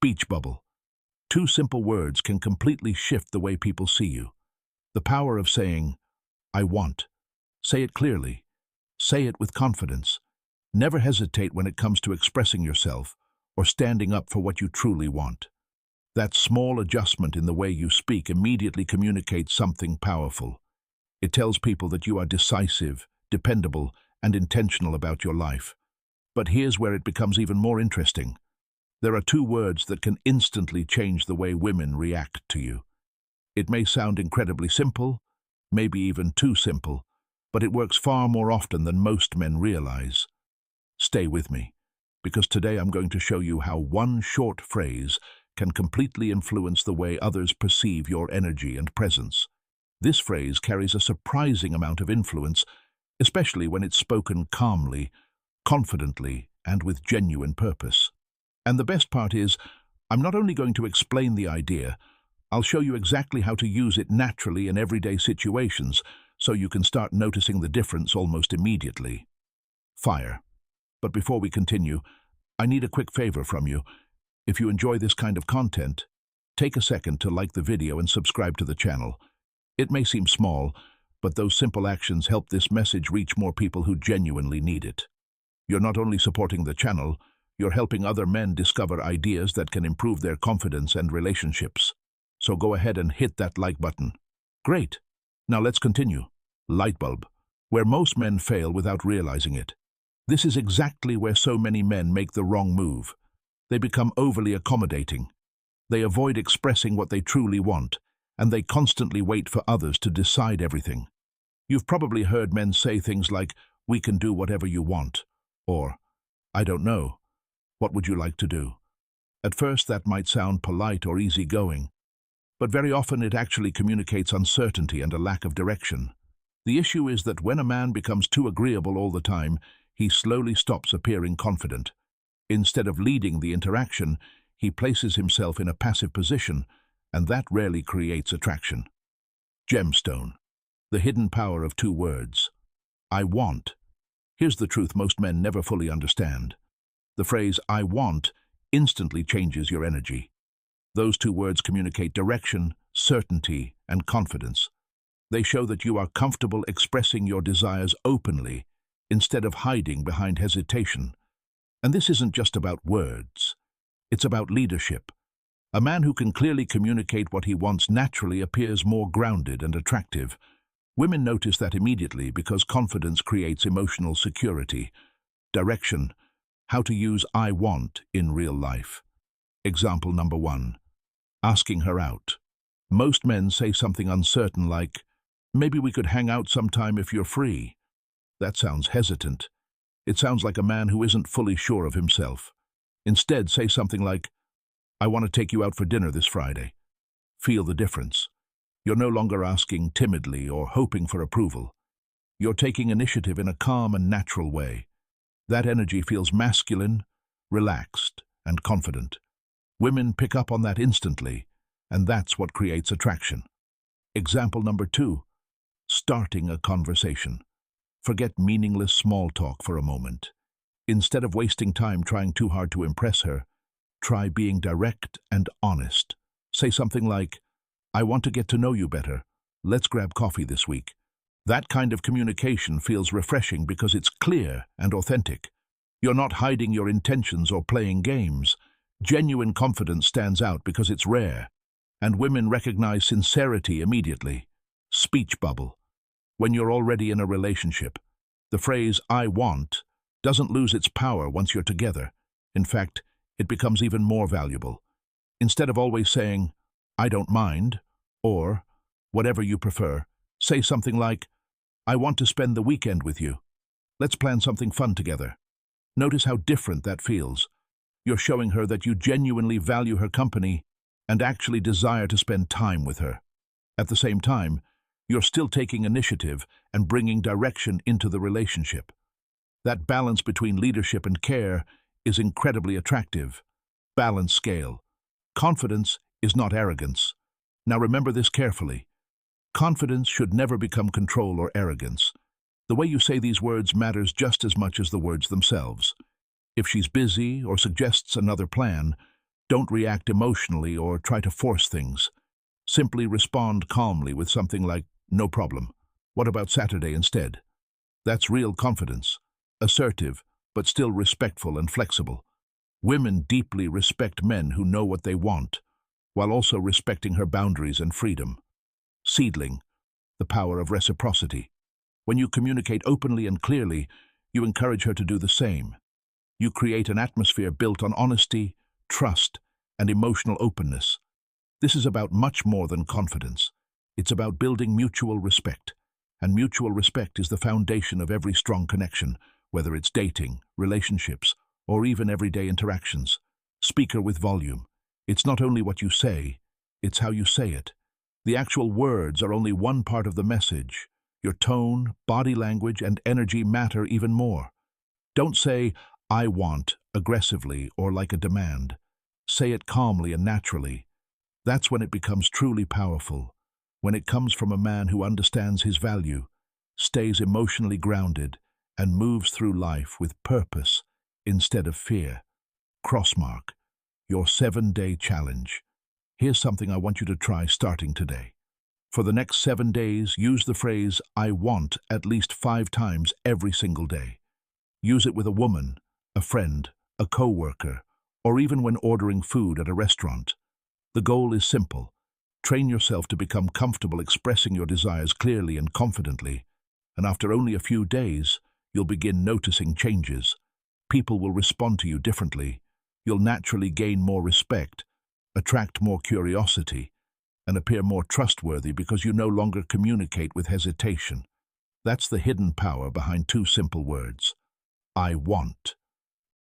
Speech bubble. Two simple words can completely shift the way people see you. The power of saying, I want. Say it clearly. Say it with confidence. Never hesitate when it comes to expressing yourself or standing up for what you truly want. That small adjustment in the way you speak immediately communicates something powerful. It tells people that you are decisive, dependable, and intentional about your life. But here's where it becomes even more interesting. There are two words that can instantly change the way women react to you. It may sound incredibly simple, maybe even too simple, but it works far more often than most men realize. Stay with me, because today I'm going to show you how one short phrase can completely influence the way others perceive your energy and presence. This phrase carries a surprising amount of influence, especially when it's spoken calmly, confidently, and with genuine purpose. And the best part is, I'm not only going to explain the idea, I'll show you exactly how to use it naturally in everyday situations, so you can start noticing the difference almost immediately. Fire. But before we continue, I need a quick favor from you. If you enjoy this kind of content, take a second to like the video and subscribe to the channel. It may seem small, but those simple actions help this message reach more people who genuinely need it. You're not only supporting the channel, you're helping other men discover ideas that can improve their confidence and relationships. So go ahead and hit that like button. Great. Now let's continue. Light bulb. Where most men fail without realizing it. This is exactly where so many men make the wrong move. They become overly accommodating. They avoid expressing what they truly want, and they constantly wait for others to decide everything. You've probably heard men say things like, "We can do whatever you want," or, "I don't know. What would you like to do?" At first that might sound polite or easygoing, but very often it actually communicates uncertainty and a lack of direction. The issue is that when a man becomes too agreeable all the time, he slowly stops appearing confident. Instead of leading the interaction, he places himself in a passive position, and that rarely creates attraction. Gemstone. The hidden power of two words. I want. Here's the truth most men never fully understand. The phrase, I want, instantly changes your energy. Those two words communicate direction, certainty, and confidence. They show that you are comfortable expressing your desires openly, instead of hiding behind hesitation. And this isn't just about words. It's about leadership. A man who can clearly communicate what he wants naturally appears more grounded and attractive. Women notice that immediately because confidence creates emotional security. Direction. How to use I want in real life. Example number 1. Asking her out. Most men say something uncertain like, "Maybe we could hang out sometime if you're free." That sounds hesitant. It sounds like a man who isn't fully sure of himself. Instead, say something like, "I want to take you out for dinner this Friday." Feel the difference. You're no longer asking timidly or hoping for approval. You're taking initiative in a calm and natural way. That energy feels masculine, relaxed, and confident. Women pick up on that instantly, and that's what creates attraction. Example number 2. Starting a conversation. Forget meaningless small talk for a moment. Instead of wasting time trying too hard to impress her, try being direct and honest. Say something like, "I want to get to know you better. Let's grab coffee this week." That kind of communication feels refreshing because it's clear and authentic. You're not hiding your intentions or playing games. Genuine confidence stands out because it's rare, and women recognize sincerity immediately. Speech bubble. When you're already in a relationship, the phrase "I want" doesn't lose its power once you're together. In fact, it becomes even more valuable. Instead of always saying, "I don't mind," or "whatever you prefer," say something like, "I want to spend the weekend with you. Let's plan something fun together." Notice how different that feels. You're showing her that you genuinely value her company and actually desire to spend time with her. At the same time, you're still taking initiative and bringing direction into the relationship. That balance between leadership and care is incredibly attractive. Balance scale. Confidence is not arrogance. Now remember this carefully. Confidence should never become control or arrogance. The way you say these words matters just as much as the words themselves. If she's busy or suggests another plan, Don't react emotionally or try to force things. Simply respond calmly with something like, "No problem. What about Saturday instead?" That's real confidence. Assertive, but still respectful and flexible. Women deeply respect men who know what they want, while also respecting her boundaries and freedom. Seedling, the power of reciprocity. When you communicate openly and clearly, you encourage her to do the same. You create an atmosphere built on honesty, trust, and emotional openness. This is about much more than confidence. It's about building mutual respect. And mutual respect is the foundation of every strong connection, whether it's dating, relationships, or even everyday interactions. Speaker with volume. It's not only what you say, it's how you say it. The actual words are only one part of the message. Your tone, body language, and energy matter even more. Don't say, "I want," aggressively or like a demand. Say it calmly and naturally. That's when it becomes truly powerful. When it comes from a man who understands his value, stays emotionally grounded, and moves through life with purpose instead of fear. Crossmark, your 7-day challenge. Here's something I want you to try starting today. For the next 7 days, use the phrase, "I want," at least 5 times every single day. Use it with a woman, a friend, a co-worker, or even when ordering food at a restaurant. The goal is simple. Train yourself to become comfortable expressing your desires clearly and confidently, and after only a few days, you'll begin noticing changes. People will respond to you differently. You'll naturally gain more respect, attract more curiosity, and appear more trustworthy because you no longer communicate with hesitation. That's the hidden power behind 2 simple words. I want.